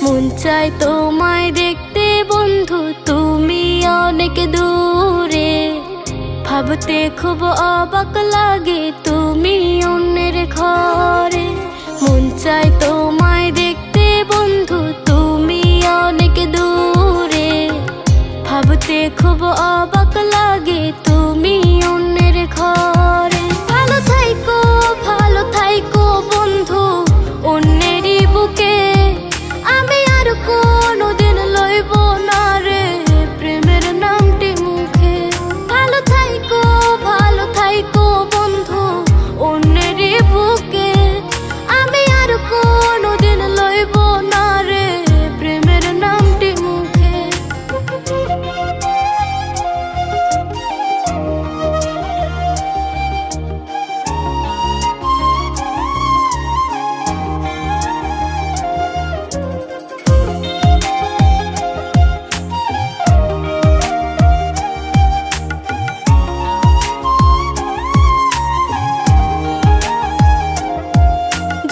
মন চায় তোমায় দেখতে বন্ধু, তুমি অনেক দূরে। ভাবতে খুব অবাক লাগে তুমি অন্যের ঘরে। মন চায় তোমায় দেখতে বন্ধু, তুমি অনেক দূরে। ভাবতে খুব অবাক লাগে তুমি অন্যের ঘরে। ভালো থাইকো বন্ধু অন্যেরই বুকে। আমি আর কোনোদিন লইব না রে প্রেমের নামটি মুখে। ভালো থাইকো বন্ধু অন্যেরই বুকে। আমি আর কোনোদিন লইব না রে প্রেমের নামটি মুখে।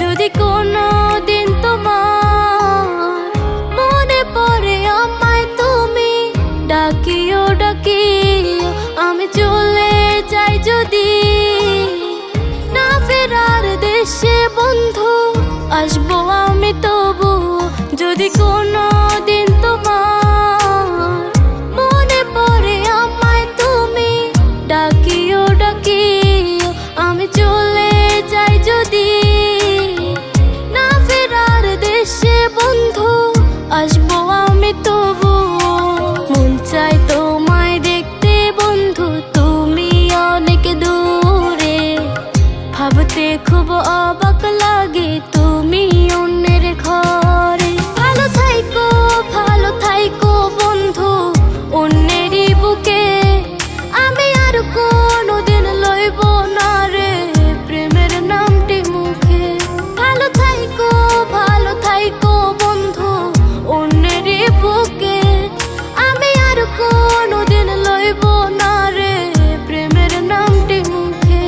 যদি কোনো দিন তোমার মনে পড়ে আমায়, তুমি ডাকিও আমি চলে যাই যদি। না ফেরার দেশে বন্ধু আসবো আমি তবু। যদি কোনো দিন তোমার মনে পড়ে আমায়, তুমি ডাকিও আমি চলে যাই যদি। বন্ধু আসবো আমি তবু। মন চায় তোমায় দেখতে বন্ধু, তুমি অনেক দূরে। ভাবতে খুব অবাক লাগে তুমি অন্যের ঘরে। ভালো থাইকো বন্ধু অন্যেরই বুকে। আমি আর কোনোদিন লইব না রে প্রেমের নামটি মুখে। ভালো থাইকো বন্ধু অন্যেরই বুকে। আমি আর কোনোদিন লইব না রে প্রেমের নামটি মুখে।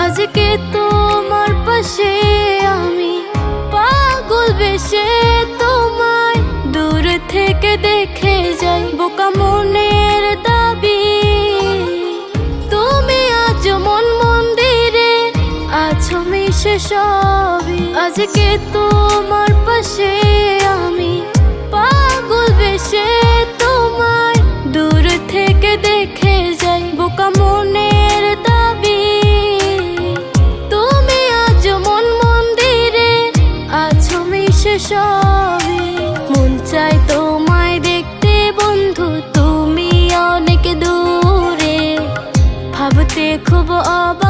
আজকে তোমার পাশে আমি পাগল বেশে তোমায় দূর থেকে দেখে যাই। বোকা মনের দাবি তুমি আজ মন মন্দিরে আছো মিশে সবই। আজকে তোমার পাশে আমি পাগল বেশে তোমায় দূর থেকে দেখে যাই। বোকা মনের দাবি সবই। মন চায় তোমায় দেখতে বন্ধু, তুমি অনেক দূরে। ভাবতে খুব অবাক